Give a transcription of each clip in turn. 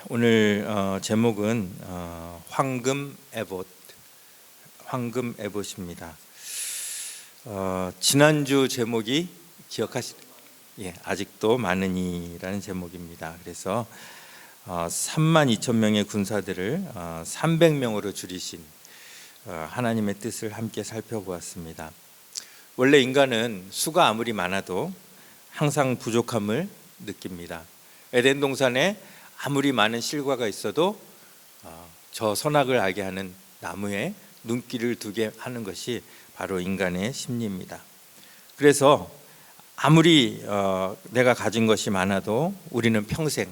오늘 제목은 황금 에봇입니다. 지난주 제목이 아직도 많으니라는 제목입니다. 그래서 32,000명의 군사들을 300명으로 줄이신 하나님의 뜻을 함께 살펴보았습니다. 원래 인간은 수가 아무리 많아도 항상 부족함을 느낍니다. 에덴 동산에 아무리 많은 실과가 있어도 저 선악을 알게 하는 나무에 눈길을 두게 하는 것이 바로 인간의 심리입니다. 그래서 아무리 내가 가진 것이 많아도 우리는 평생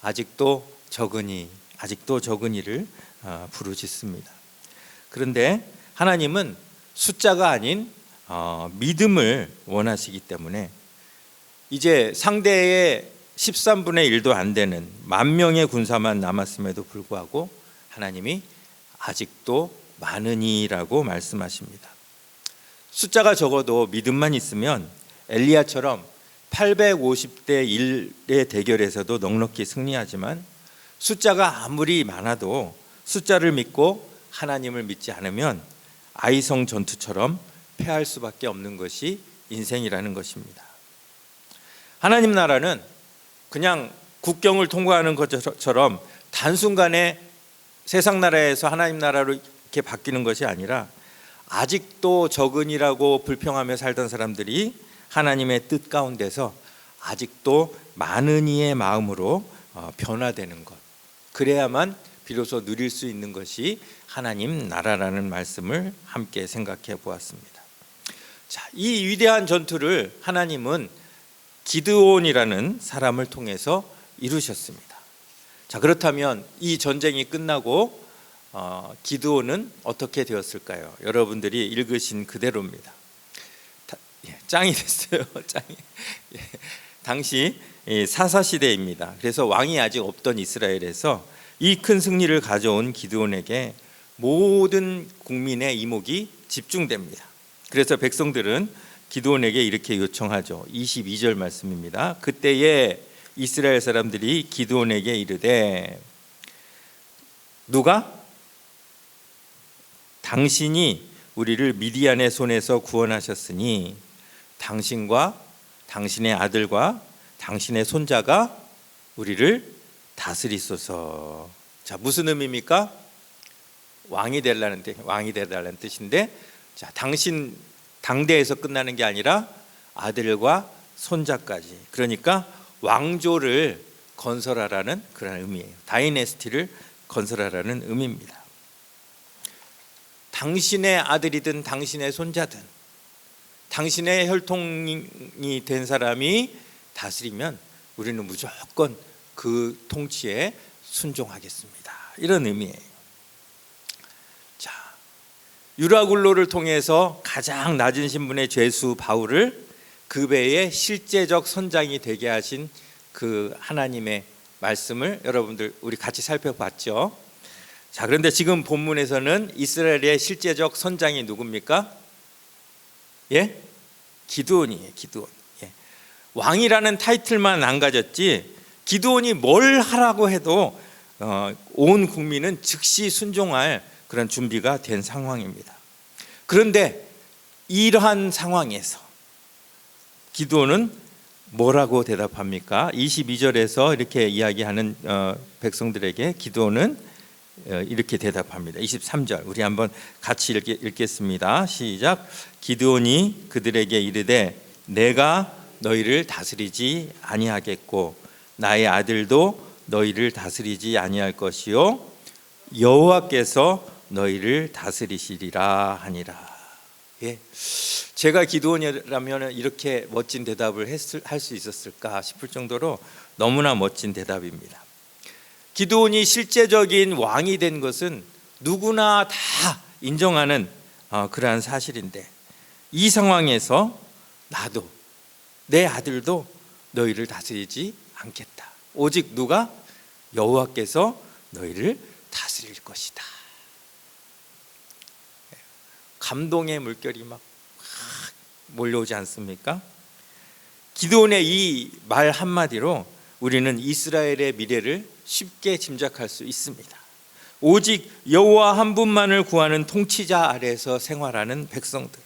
아직도 적으니를 부르짖습니다. 그런데 하나님은 숫자가 아닌 믿음을 원하시기 때문에 이제 상대의 13분의 1도 안 되는 10,000명의 군사만 남았음에도 불구하고 하나님이 아직도 많으니라고 말씀하십니다. 숫자가 적어도 믿음만 있으면 엘리야처럼 850대 1의 대결에서도 넉넉히 승리하지만 숫자가 아무리 많아도 숫자를 믿고 하나님을 믿지 않으면 아이성 전투처럼 패할 수밖에 없는 것이 인생이라는 것입니다. 하나님 나라는 그냥 국경을 통과하는 것처럼 단순간에 세상 나라에서 하나님 나라로 이렇게 바뀌는 것이 아니라 아직도 적은이라고 불평하며 살던 사람들이 하나님의 뜻 가운데서 아직도 많은 이의 마음으로 변화되는 것, 그래야만 비로소 누릴 수 있는 것이 하나님 나라라는 말씀을 함께 생각해 보았습니다. 자, 이 위대한 전투를 하나님은 기드온이라는 사람을 통해서 이루셨습니다. 자, 그렇다면 이 전쟁이 끝나고 기드온은 어떻게 되었을까요? 여러분들이 읽으신 그대로입니다. 짱이 됐어요. 짱이. 당시 사사시대입니다. 그래서 왕이 아직 없던 이스라엘에서 이 큰 승리를 가져온 기드온에게 모든 국민의 이목이 집중됩니다. 그래서 백성들은 기드온에게 이렇게 요청하죠. 22절 말씀입니다. 그때에 이스라엘 사람들이 기드온에게 이르되, 누가? 당신이 우리를 미디안의 손에서 구원하셨으니 당신과 당신의 아들과 당신의 손자가 우리를 다스리소서. 자, 무슨 의미입니까? 왕이 되려는 뜻인데, 자, 당신 당대에서 끝나는 게 아니라 아들과 손자까지, 그러니까 왕조를 건설하라는 그런 의미예요. 다이내스티를 건설하라는 의미입니다. 당신의 아들이든 당신의 손자든 당신의 혈통이 된 사람이 다스리면 우리는 무조건 그 통치에 순종하겠습니다. 이런 의미예요. 유라굴로를 통해서 가장 낮은 신분의 죄수 바울을 그 배의 실제적 선장이 되게 하신 그 하나님의 말씀을 여러분들 우리 같이 살펴봤죠. 자, 그런데 지금 본문에서는 이스라엘의 실제적 선장이 누굽니까? 기드온이에요. 기드온. 왕이라는 타이틀만 안 가졌지 기드온이 뭘 하라고 해도 온 국민은 즉시 순종할 그런 준비가 된 상황입니다. 그런데 이러한 상황에서 기드온은 뭐라고 대답합니까? 22절에서 이렇게 이야기하는 백성들에게 기드온은 이렇게 대답합니다. 23절 우리 한번 같이 읽겠습니다. 시작. 기드온이 그들에게 이르되, 내가 너희를 다스리지 아니하겠고 나의 아들도 너희를 다스리지 아니할 것이요 여호와께서 너희를 다스리시리라 하니라. 제가 기드온이라면 이렇게 멋진 대답을 할 수 있었을까 싶을 정도로 너무나 멋진 대답입니다. 기드온이 실제적인 왕이 된 것은 누구나 다 인정하는 그러한 사실인데, 이 상황에서 나도 내 아들도 너희를 다스리지 않겠다. 오직 누가? 여호와께서 너희를 다스릴 것이다. 감동의 물결이 막 몰려오지 않습니까? 기드온의 이 말 한마디로 우리는 이스라엘의 미래를 쉽게 짐작할 수 있습니다. 오직 여호와 한 분만을 구하는 통치자 아래에서 생활하는 백성들,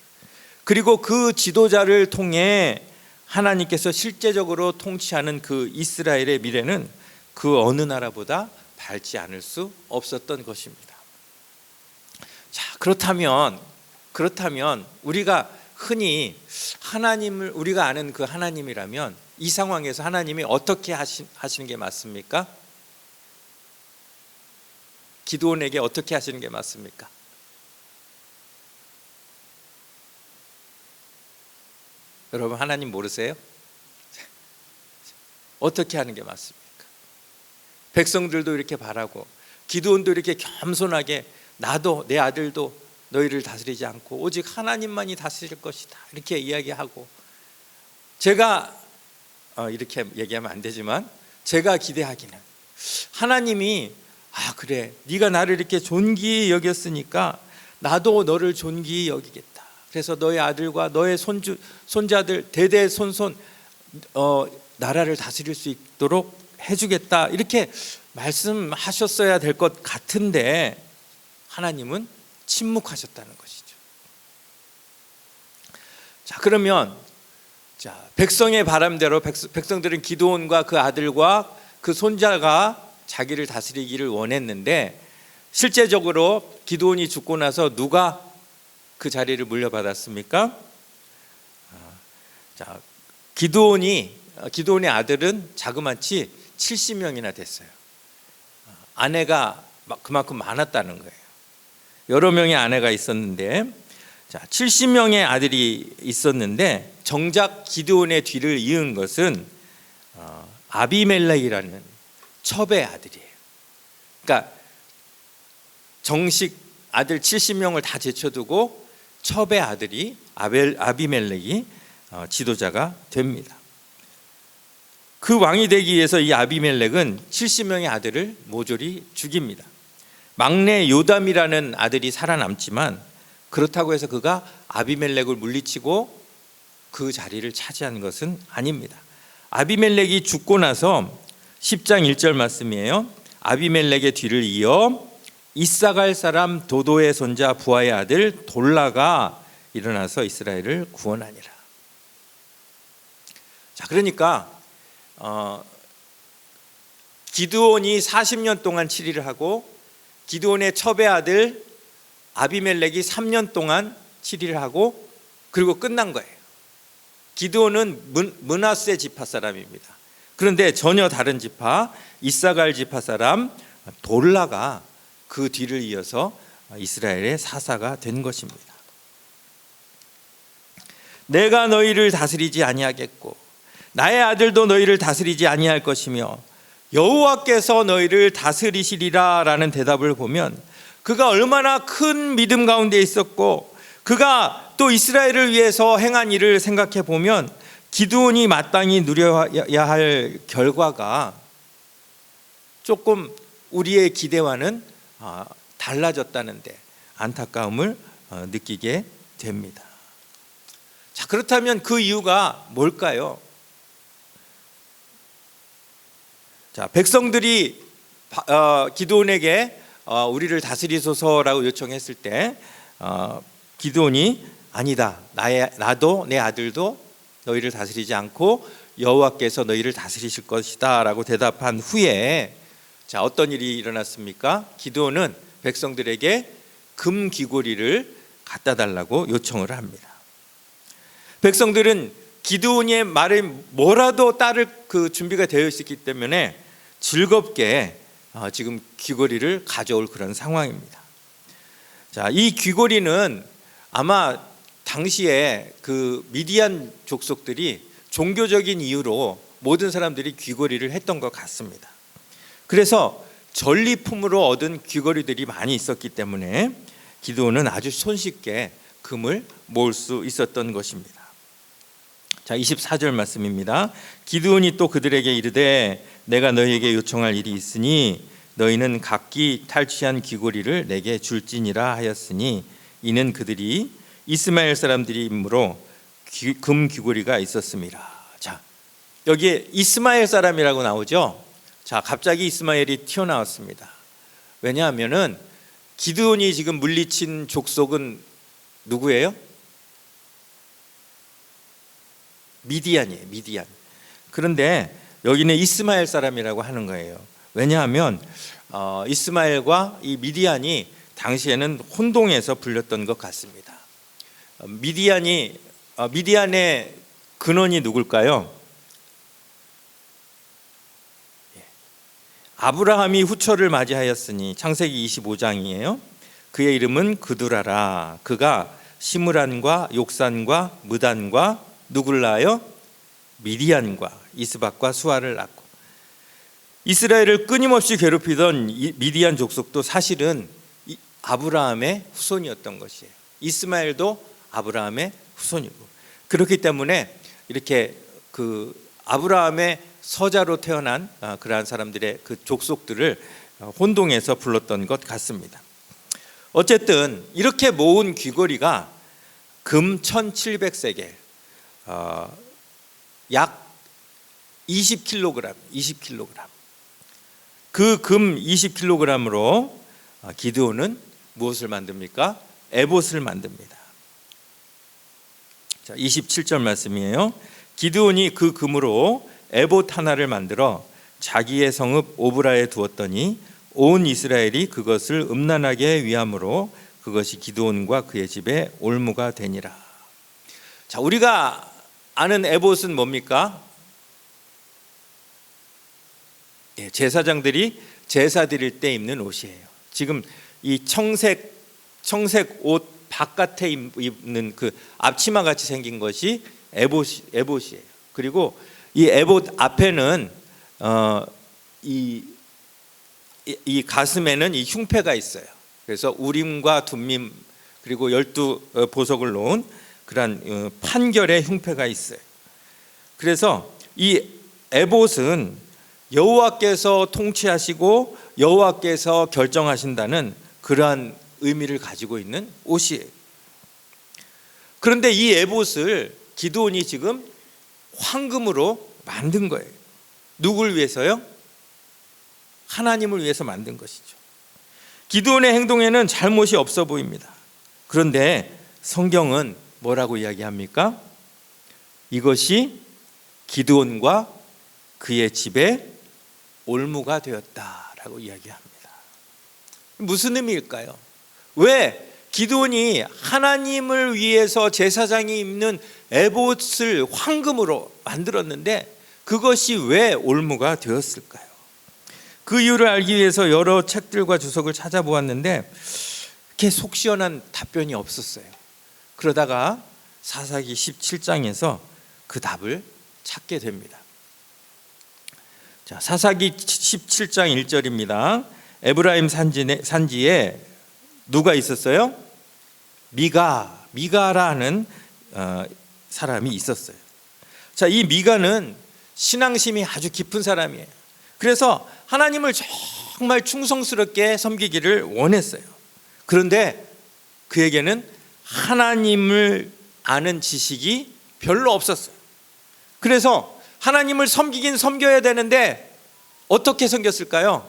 그리고 그 지도자를 통해 하나님께서 실제적으로 통치하는 그 이스라엘의 미래는 그 어느 나라보다 밝지 않을 수 없었던 것입니다. 자, 그렇다면 우리가 흔히 하나님을 우리가 아는 그 하나님이라면 이 상황에서 하나님이 어떻게 하시는 게 맞습니까? 기드온에게 어떻게 하시는 게 맞습니까? 여러분, 하나님 모르세요? 어떻게 하는 게 맞습니까? 백성들도 이렇게 바라고 기드온도 이렇게 겸손하게 나도 내 아들도 너희를 다스리지 않고 오직 하나님만이 다스릴 것이다 이렇게 이야기하고, 제가 이렇게 얘기하면 안 되지만 제가 기대하기는 하나님이 그래 네가 나를 이렇게 존귀히 여겼으니까 나도 너를 존귀히 여기겠다. 그래서 너의 아들과 너의 손자들 대대손손 나라를 다스릴 수 있도록 해주겠다 이렇게 말씀하셨어야 될 것 같은데 하나님은 침묵하셨다는 것이죠. 자, 그러면 백성의 바람대로 백성들은 기드온과 그 아들과 그 손자가 자기를 다스리기를 원했는데, 실제적으로 기드온이 죽고 나서 누가 그 자리를 물려받았습니까? 기드온의 아들은 자그마치 70명이나 됐어요. 아내가 그만큼 많았다는 거예요. 여러 명의 아내가 있었는데, 70명의 아들이 있었는데 정작 기드온의 뒤를 이은 것은 아비멜렉이라는 첩의 아들이에요. 그러니까 정식 아들 70명을 다 제쳐두고 첩의 아들이 아비멜렉이 지도자가 됩니다. 그 왕이 되기 위해서 이 아비멜렉은 70명의 아들을 모조리 죽입니다. 막내 요담이라는 아들이 살아남지만 그렇다고 해서 그가 아비멜렉을 물리치고 그 자리를 차지한 것은 아닙니다. 아비멜렉이 죽고 나서 10장 1절 말씀이에요. 아비멜렉의 뒤를 이어 이사갈 사람 도도의 손자 부하의 아들 돌라가 일어나서 이스라엘을 구원하니라. 자, 그러니까 기드온이 40년 동안 치리를 하고 기드온의 첩의 아들 아비멜렉이 3년 동안 치리를 하고 그리고 끝난 거예요. 기드온은 므낫세 지파 사람입니다. 그런데 전혀 다른 지파 이사갈 지파 사람 돌라가 그 뒤를 이어서 이스라엘의 사사가 된 것입니다. 내가 너희를 다스리지 아니하겠고 나의 아들도 너희를 다스리지 아니할 것이며 여호와께서 너희를 다스리시리라 라는 대답을 보면 그가 얼마나 큰 믿음 가운데 있었고 그가 또 이스라엘을 위해서 행한 일을 생각해 보면 기드온이 마땅히 누려야 할 결과가 조금 우리의 기대와는 달라졌다는데 안타까움을 느끼게 됩니다. 자, 그렇다면 그 이유가 뭘까요? 자, 백성들이 기드온에게 우리를 다스리소서라고 요청했을 때 기드온이 아니다, 나도 내 아들도 너희를 다스리지 않고 여호와께서 너희를 다스리실 것이다 라고 대답한 후에 자, 어떤 일이 일어났습니까? 기드온은 백성들에게 금 귀고리를 갖다 달라고 요청을 합니다. 백성들은 기드온의 말에 뭐라도 따를 그 준비가 되어 있었기 때문에 즐겁게 지금 귀고리를 가져올 그런 상황입니다. 자, 이 귀고리는 아마 당시에 그 미디안 족속들이 종교적인 이유로 모든 사람들이 귀고리를 했던 것 같습니다. 그래서 전리품으로 얻은 귀고리들이 많이 있었기 때문에 기드온은 아주 손쉽게 금을 모을 수 있었던 것입니다. 자, 24절 말씀입니다. 기드온이 또 그들에게 이르되 내가 너희에게 요청할 일이 있으니 너희는 각기 탈취한 귀고리를 내게 줄지니라 하였으니 이는 그들이 이스마엘 사람들이므로 금 귀고리가 있었습니다. 자, 여기에 이스마엘 사람이라고 나오죠. 자, 갑자기 이스마엘이 튀어나왔습니다. 왜냐하면은 기드온이 지금 물리친 족속은 누구예요? 미디안이에요. 미디안. 그런데 여기는 이스마엘 사람이라고 하는 거예요. 왜냐하면 이스마엘과 이 미디안이 당시에는 혼동해서 불렸던 것 같습니다. 미디안의 근원이 누굴까요? 아브라함이 후처를 맞이하였으니 창세기 25장이에요. 그의 이름은 그두라라. 그가 시므란과 욕산과 무단과 누구를 낳아요? 미디안과 이스박과 수아를 낳고, 이스라엘을 끊임없이 괴롭히던 미디안 족속도 사실은 아브라함의 후손이었던 것이에요. 이스마엘도 아브라함의 후손이고, 그렇기 때문에 이렇게 그 아브라함의 서자로 태어난 그러한 사람들의 그 족속들을 혼동해서 불렀던 것 같습니다. 어쨌든 이렇게 모은 귀걸이가 금 1700세겔, 약 20kg, 그 금 20kg으로 기드온은 무엇을 만듭니까? 에봇을 만듭니다. 자, 27절 말씀이에요. 기드온이 그 금으로 에봇 하나를 만들어 자기의 성읍 오브라에 두었더니 온 이스라엘이 그것을 음란하게 위함으로 그것이 기드온과 그의 집에 올무가 되니라. 자, 우리가 아는 에봇은 뭡니까? 제사장들이 제사 드릴 때 입는 옷이에요. 지금 이 청색 옷 바깥에 입는 그 앞치마 같이 생긴 것이 에봇이에요. 그리고 이 에봇 앞에는 이 가슴에는 이 흉패가 있어요. 그래서 우림과 둠밈 그리고 12보석을 놓은 그러한 판결의 흉패가 있어요. 그래서 이 에봇은 여호와께서 통치하시고 여호와께서 결정하신다는 그러한 의미를 가지고 있는 옷이에요. 그런데 이 에봇을 기드온이 지금 황금으로 만든 거예요. 누굴 위해서요? 하나님을 위해서 만든 것이죠. 기드온의 행동에는 잘못이 없어 보입니다. 그런데 성경은 뭐라고 이야기합니까? 이것이 기드온과 그의 집에 올무가 되었다라고 이야기합니다. 무슨 의미일까요? 왜 기드온이 하나님을 위해서 제사장이 입는 에봇을 황금으로 만들었는데 그것이 왜 올무가 되었을까요? 그 이유를 알기 위해서 여러 책들과 주석을 찾아보았는데 이렇게 속 시원한 답변이 없었어요. 그러다가 사사기 17장에서 그 답을 찾게 됩니다. 자, 사사기 17장 1절입니다. 에브라임 산지에 누가 있었어요? 미가라는 사람이 있었어요. 자, 이 미가는 신앙심이 아주 깊은 사람이에요. 그래서 하나님을 정말 충성스럽게 섬기기를 원했어요. 그런데 그에게는 하나님을 아는 지식이 별로 없었어요. 그래서 하나님을 섬기긴 섬겨야 되는데 어떻게 섬겼을까요?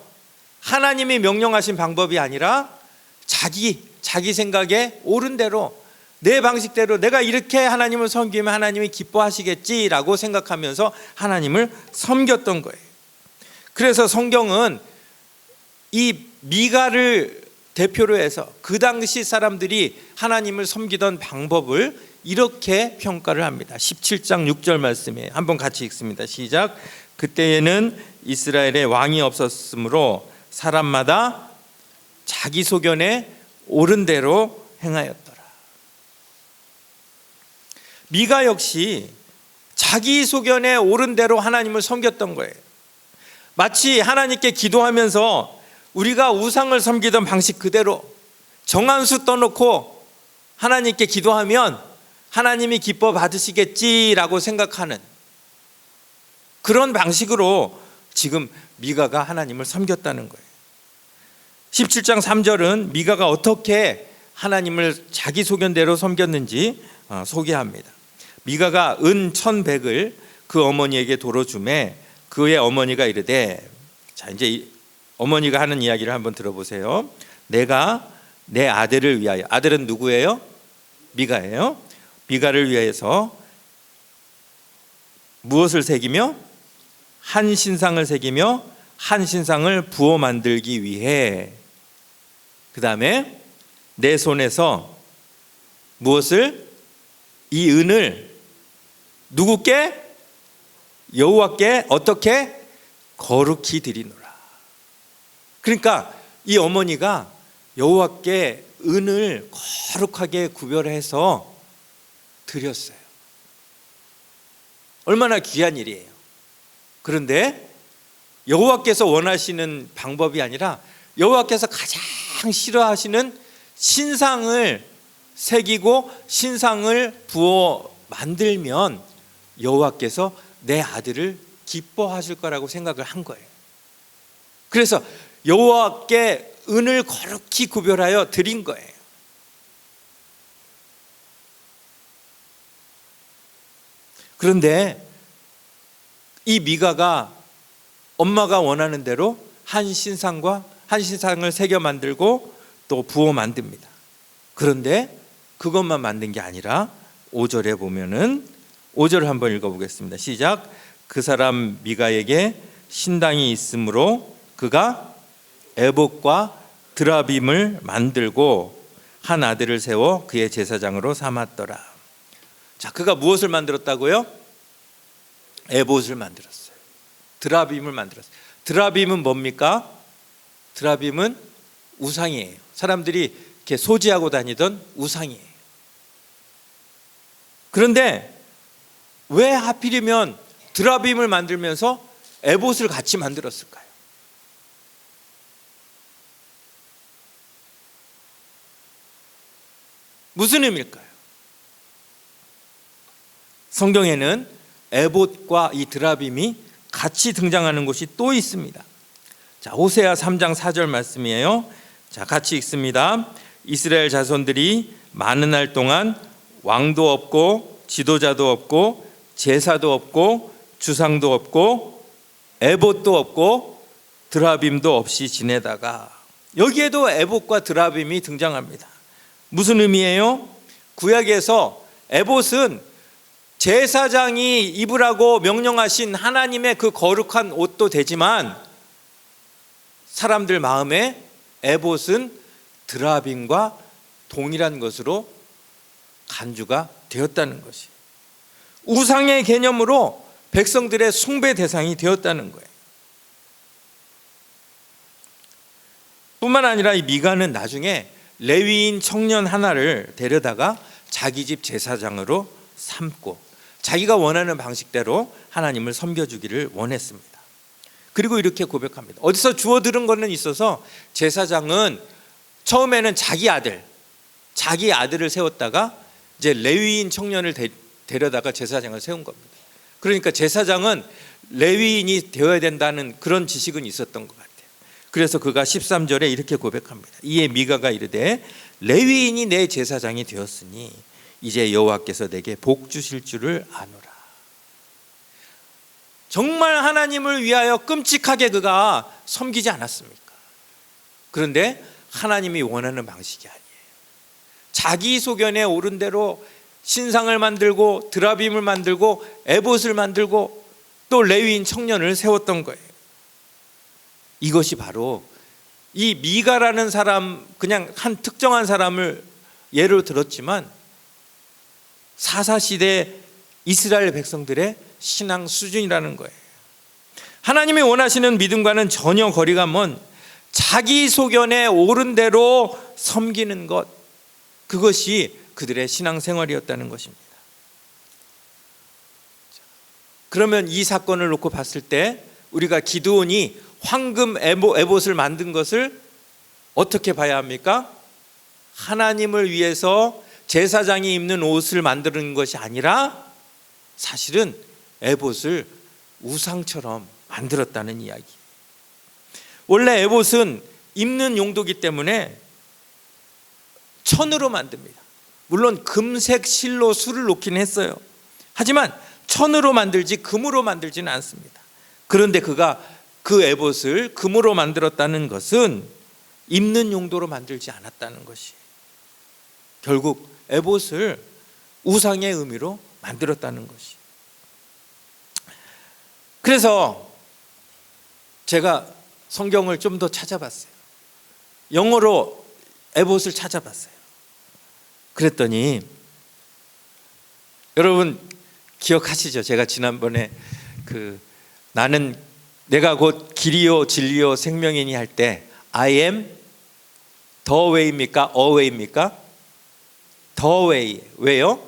하나님이 명령하신 방법이 아니라 자기 생각에 옳은 대로 내 방식대로 내가 이렇게 하나님을 섬기면 하나님이 기뻐하시겠지라고 생각하면서 하나님을 섬겼던 거예요. 그래서 성경은 이 미가를 대표로 해서 그 당시 사람들이 하나님을 섬기던 방법을 이렇게 평가를 합니다. 17장 6절 말씀에 한번 같이 읽습니다. 시작. 그때에는 이스라엘에 왕이 없었으므로 사람마다 자기 소견에 옳은 대로 행하였더라. 미가 역시 자기 소견에 옳은 대로 하나님을 섬겼던 거예요. 마치 하나님께 기도하면서 우리가 우상을 섬기던 방식 그대로 정한수 떠놓고 하나님께 기도하면 하나님이 기뻐 받으시겠지라고 생각하는 그런 방식으로 지금 미가가 하나님을 섬겼다는 거예요. 17장 3절은 미가가 어떻게 하나님을 자기 소견대로 섬겼는지 소개합니다. 미가가 은 1,100을 그 어머니에게 도로 주매 그의 어머니가 이르되, 자, 이제 어머니가 하는 이야기를 한번 들어보세요. 내가 내 아들을 위하여, 아들은 누구예요? 미가예요. 미가를 위해서 무엇을 새기며? 한 신상을 새기며 한 신상을 부어 만들기 위해, 그 다음에 내 손에서 무엇을? 이 은을 누구께? 여호와께 어떻게? 거룩히 드리노라. 그러니까 이 어머니가 여호와께 은을 거룩하게 구별해서 드렸어요. 얼마나 귀한 일이에요. 그런데 여호와께서 원하시는 방법이 아니라 여호와께서 가장 싫어하시는 신상을 새기고 신상을 부어 만들면 여호와께서 내 아들을 기뻐하실 거라고 생각을 한 거예요. 그래서 여호와께 은을 거룩히 구별하여 드린 거예요. 그런데 이 미가가 엄마가 원하는 대로 한 신상을 새겨 만들고 또 부어 만듭니다. 그런데 그것만 만든 게 아니라 5절에 보면은 5절을 한번 읽어보겠습니다. 시작. 그 사람 미가에게 신당이 있으므로 그가 에봇과 드라빔을 만들고 한 아들을 세워 그의 제사장으로 삼았더라. 자, 그가 무엇을 만들었다고요? 에봇을 만들었어요. 드라빔을 만들었어요. 드라빔은 뭡니까? 드라빔은 우상이에요. 사람들이 이렇게 소지하고 다니던 우상이에요. 그런데 왜 하필이면 드라빔을 만들면서 에봇을 같이 만들었을까요? 무슨 의미일까요? 성경에는 에봇과 이 드라빔이 같이 등장하는 곳이 또 있습니다. 자, 호세아 3장 4절 말씀이에요. 자, 같이 읽습니다. 이스라엘 자손들이 많은 날 동안 왕도 없고 지도자도 없고 제사도 없고 주상도 없고 에봇도 없고 드라빔도 없이 지내다가, 여기에도 에봇과 드라빔이 등장합니다. 무슨 의미예요? 구약에서 에봇은 제사장이 입으라고 명령하신 하나님의 그 거룩한 옷도 되지만 사람들 마음에 에봇은 드라빔과 동일한 것으로 간주가 되었다는 것이, 우상의 개념으로 백성들의 숭배 대상이 되었다는 거예요. 뿐만 아니라 이 미가는 나중에 레위인 청년 하나를 데려다가 자기 집 제사장으로 삼고 자기가 원하는 방식대로 하나님을 섬겨주기를 원했습니다. 그리고 이렇게 고백합니다. 어디서 주워 들은 거는 있어서 제사장은 처음에는 자기 아들을 세웠다가 이제 레위인 청년을 데려다가 제사장을 세운 겁니다. 그러니까 제사장은 레위인이 되어야 된다는 그런 지식은 있었던 것 같아요. 그래서 그가 13절에 이렇게 고백합니다. 이에 미가가 이르되 레위인이 내 제사장이 되었으니 이제 여호와께서 내게 복 주실 줄을 아노라. 정말 하나님을 위하여 끔찍하게 그가 섬기지 않았습니까? 그런데 하나님이 원하는 방식이 아니에요. 자기 소견에 오른 대로 신상을 만들고 드라빔을 만들고 에봇을 만들고 또 레위인 청년을 세웠던 거예요. 이것이 바로 이 미가라는 사람, 그냥 한 특정한 사람을 예로 들었지만 사사시대 이스라엘 백성들의 신앙 수준이라는 거예요. 하나님이 원하시는 믿음과는 전혀 거리가 먼 자기 소견에 옳은 대로 섬기는 것, 그것이 그들의 신앙생활이었다는 것입니다. 그러면 이 사건을 놓고 봤을 때 우리가 기드온이 황금 에봇을 만든 것을 어떻게 봐야 합니까? 하나님을 위해서 제사장이 입는 옷을 만드는 것이 아니라 사실은 에봇을 우상처럼 만들었다는 이야기. 원래 에봇은 입는 용도이기 때문에 천으로 만듭니다. 물론 금색 실로 술을 놓긴 했어요. 하지만 천으로 만들지 금으로 만들지는 않습니다. 그런데 그가 그 에봇을 금으로 만들었다는 것은 입는 용도로 만들지 않았다는 것이, 결국 에봇을 우상의 의미로 만들었다는 것이. 그래서 제가 성경을 좀 더 찾아봤어요. 영어로 에봇을 찾아봤어요. 그랬더니 여러분 기억하시죠? 제가 지난번에 나는 내가 곧 길이요 진리요 생명이니 할 때 I am the way입니까? away입니까? the way. 왜요?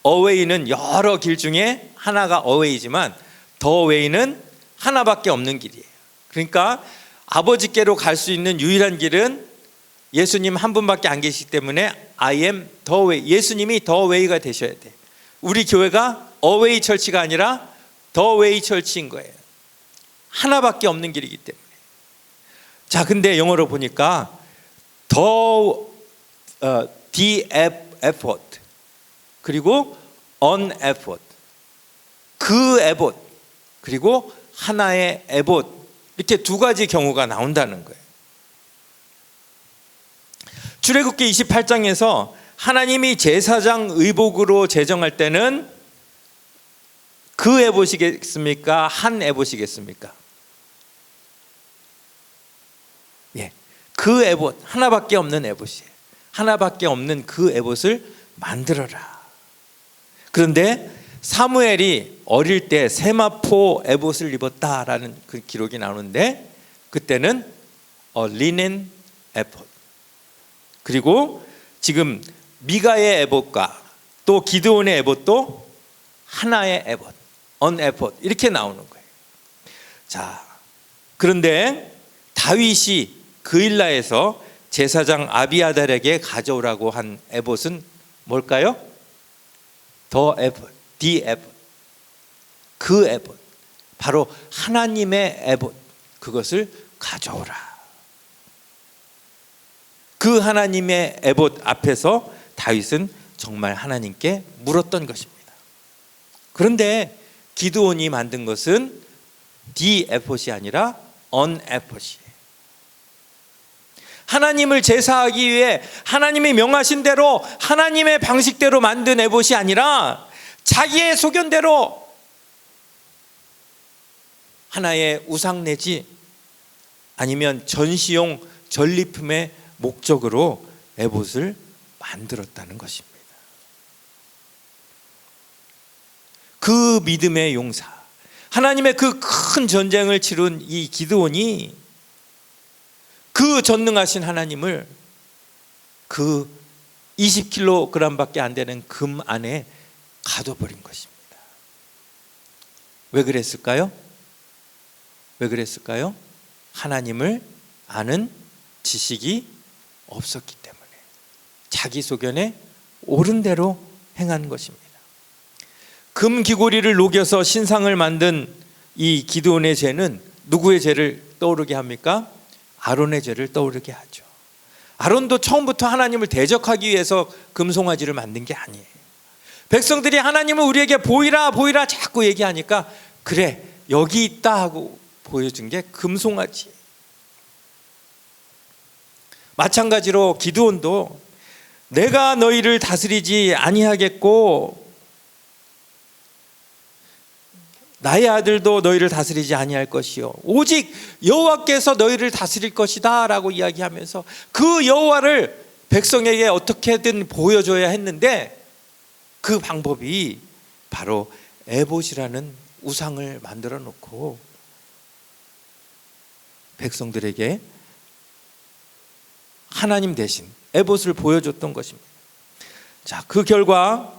away는 여러 길 중에 하나가 away이지만 the way는 하나밖에 없는 길이에요. 그러니까 아버지께로 갈 수 있는 유일한 길은 예수님 한 분밖에 안 계시기 때문에 I am the way, 예수님이 the way가 되셔야 돼. 우리 교회가 away 철치가 아니라 the way 철치인 거예요. 하나밖에 없는 길이기 때문에. 자, 근데 영어로 보니까 the effort 그리고 an effort, 그 에봇 그리고 하나의 에봇, 이렇게 두 가지 경우가 나온다는 거예요. 출애굽기 28장에서 하나님이 제사장 의복으로 제정할 때는 그 에봇이겠습니까? 한 에봇이겠습니까? 예, 그 에봇, 하나밖에 없는 에봇이에요. 하나밖에 없는 그 에봇을 만들어라. 그런데 사무엘이 어릴 때 세마포 에봇을 입었다라는 그 기록이 나오는데, 그때는 linen 에봇, 그리고 지금 미가의 에봇과 또 기드온의 에봇도 하나의 에봇, an 에봇, 이렇게 나오는 거예요. 자, 그런데 다윗이 그일라에서 제사장 아비아달에게 가져오라고 한 에봇은 뭘까요? the 에봇, 그 에봇, 바로 하나님의 에봇, 그것을 가져오라. 그 하나님의 에봇 앞에서 다윗은 정말 하나님께 물었던 것입니다. 그런데 기드온이 만든 것은 the 에봇이 아니라 an 에봇이에요. 하나님을 제사하기 위해 하나님이 명하신 대로 하나님의 방식대로 만든 에봇이 아니라 자기의 소견대로 하나의 우상 내지 아니면 전시용 전리품의 목적으로 에봇을 만들었다는 것입니다. 그 믿음의 용사, 하나님의 그 큰 전쟁을 치룬 이 기드온이 그 전능하신 하나님을 그 20kg밖에 안 되는 금 안에 가둬버린 것입니다. 왜 그랬을까요? 왜 그랬을까요? 하나님을 아는 지식이 없었기 때문에, 자기 소견에 옳은 대로 행한 것입니다. 금 귀고리를 녹여서 신상을 만든 이 기드온의 죄는 누구의 죄를 떠오르게 합니까? 아론의 죄를 떠오르게 하죠. 아론도 처음부터 하나님을 대적하기 위해서 금송아지를 만든 게 아니에요. 백성들이 하나님을 우리에게 보이라 보이라 자꾸 얘기하니까 그래 여기 있다 하고 보여준 게 금송아지. 마찬가지로 기드온도 내가 너희를 다스리지 아니하겠고 나의 아들도 너희를 다스리지 아니할 것이요 오직 여호와께서 너희를 다스릴 것이다 라고 이야기하면서 그 여호와를 백성에게 어떻게든 보여줘야 했는데 그 방법이 바로 에봇이라는 우상을 만들어 놓고 백성들에게 하나님 대신 에봇을 보여줬던 것입니다. 자, 그 결과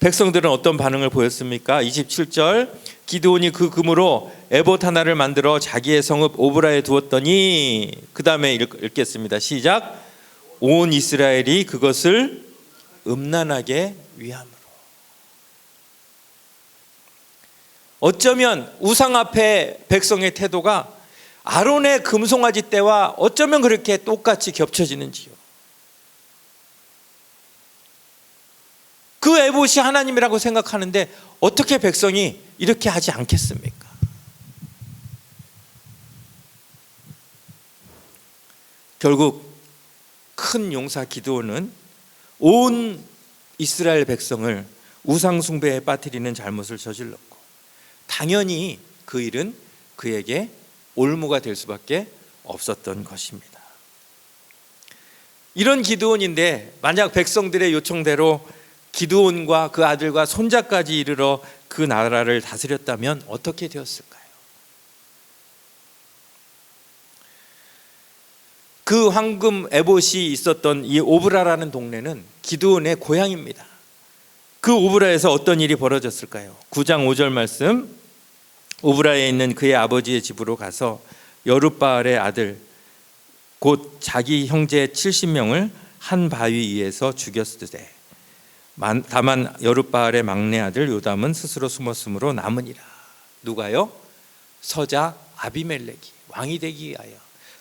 백성들은 어떤 반응을 보였습니까? 27절, 기드온이 그 금으로 에봇 하나를 만들어 자기의 성읍 오브라에 두었더니, 그 다음에 읽겠습니다. 시작. 온 이스라엘이 그것을 음란하게 위함으로. 어쩌면 우상 앞에 백성의 태도가 아론의 금송아지 때와 어쩌면 그렇게 똑같이 겹쳐지는지요. 그 에봇이 하나님이라고 생각하는데 어떻게 백성이 이렇게 하지 않겠습니까? 결국 큰 용사 기드온은 온 이스라엘 백성을 우상 숭배에 빠뜨리는 잘못을 저질렀고, 당연히 그 일은 그에게 올무가 될 수밖에 없었던 것입니다. 이런 기드온인데 만약 백성들의 요청대로 기드온과 그 아들과 손자까지 이르러 그 나라를 다스렸다면 어떻게 되었을까요? 그 황금 에봇이 있었던 이 오브라라는 동네는 기드온의 고향입니다. 그 오브라에서 어떤 일이 벌어졌을까요? 9장 5절 말씀, 오브라에 있는 그의 아버지의 집으로 가서 여룻바알의 아들 곧 자기 형제 70명을 한 바위 위에서 죽였으되 다만 여룻바알의 막내 아들 요담은 스스로 숨었으므로 남으니라. 누가요? 서자 아비멜렉이 왕이 되기 위하여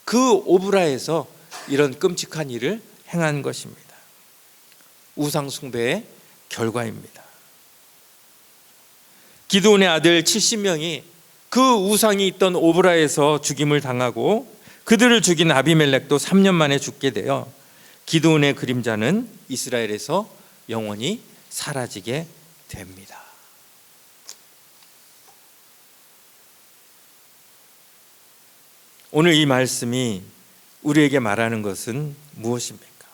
그 오브라에서 이런 끔찍한 일을 행한 것입니다. 우상 숭배의 결과입니다. 기드온의 아들 70명이 그 우상이 있던 오브라에서 죽임을 당하고 그들을 죽인 아비멜렉도 3년 만에 죽게 되어 기드온의 그림자는 이스라엘에서 영원히 사라지게 됩니다. 오늘 이 말씀이 우리에게 말하는 것은 무엇입니까?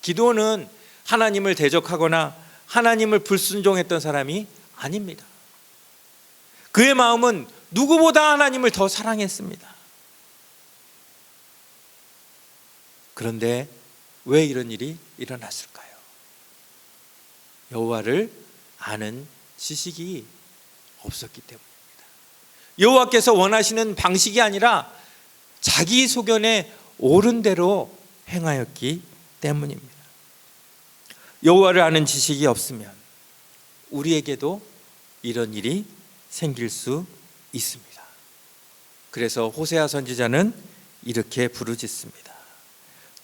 기드온은 하나님을 대적하거나 하나님을 불순종했던 사람이 아닙니다. 그의 마음은 누구보다 하나님을 더 사랑했습니다. 그런데 왜 이런 일이 일어났을까요? 여호와를 아는 지식이 없었기 때문입니다. 여호와께서 원하시는 방식이 아니라 자기 소견에 옳은 대로 행하였기 때문입니다. 여호와를 아는 지식이 없으면 우리에게도 이런 일이 생길 수 있습니다. 그래서 호세아 선지자는 이렇게 부르짖습니다.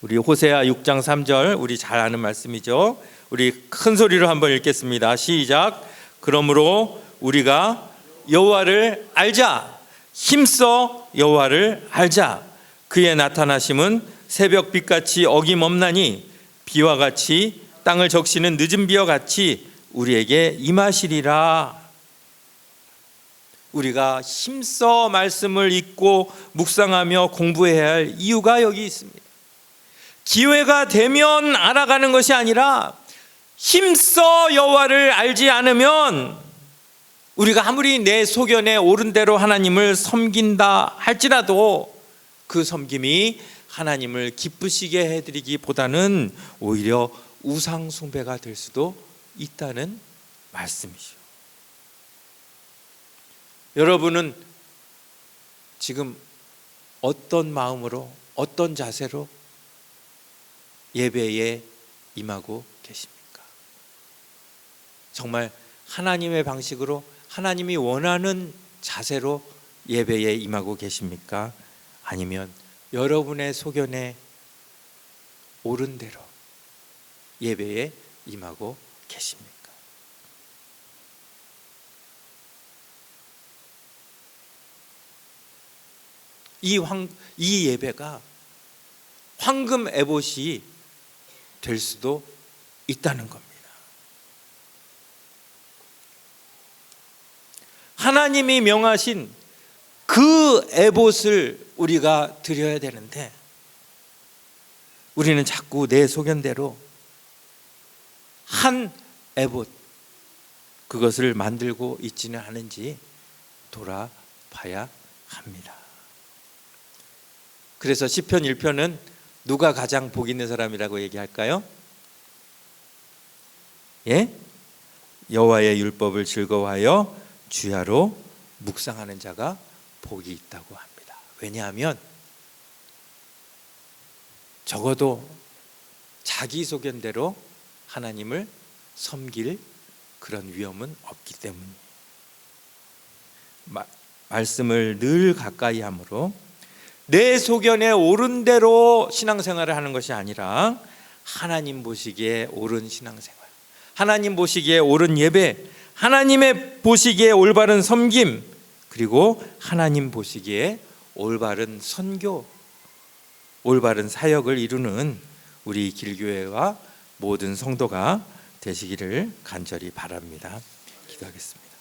우리 호세아 6장 3절, 우리 잘 아는 말씀이죠. 우리 큰 소리로 한번 읽겠습니다. 시작. 그러므로 우리가 여호와를 알자. 힘써 여호와를 알자. 그의 나타나심은 새벽 빛같이 어김없나니 비와 같이 땅을 적시는 늦은 비와 같이 우리에게 임하시리라. 우리가 힘써 말씀을 읽고 묵상하며 공부해야 할 이유가 여기 있습니다. 기회가 되면 알아가는 것이 아니라 힘써 여호와를 알지 않으면 우리가 아무리 내 소견에 옳은 대로 하나님을 섬긴다 할지라도 그 섬김이 하나님을 기쁘시게 해드리기보다는 오히려 우상 숭배가 될 수도 있다는 말씀이죠. 여러분은 지금 어떤 마음으로, 어떤 자세로 예배에 임하고 계십니까? 정말 하나님의 방식으로 하나님이 원하는 자세로 예배에 임하고 계십니까? 아니면 여러분의 소견에 옳은 대로 예배에 임하고 계십니까? 이 예배가 황금 에봇이 될 수도 있다는 겁니다. 하나님이 명하신 그 에봇을 우리가 드려야 되는데 우리는 자꾸 내 소견대로 한 에봇, 그것을 만들고 있지는 않은지 돌아봐야 합니다. 그래서 시편 1편은 누가 가장 복 있는 사람이라고 얘기할까요? 예? 여호와의 율법을 즐거워하여 주야로 묵상하는 자가 복이 있다고 합니다. 왜냐하면 적어도 자기 소견대로 하나님을 섬길 그런 위험은 없기 때문이에요. 말씀을 늘 가까이 함으로 내 소견에 옳은 대로 신앙생활을 하는 것이 아니라 하나님 보시기에 옳은 신앙생활, 하나님 보시기에 옳은 예배, 하나님의 보시기에 올바른 섬김, 그리고 하나님 보시기에 올바른 선교, 올바른 사역을 이루는 우리 길교회와 모든 성도가 되시기를 간절히 바랍니다. 기도하겠습니다.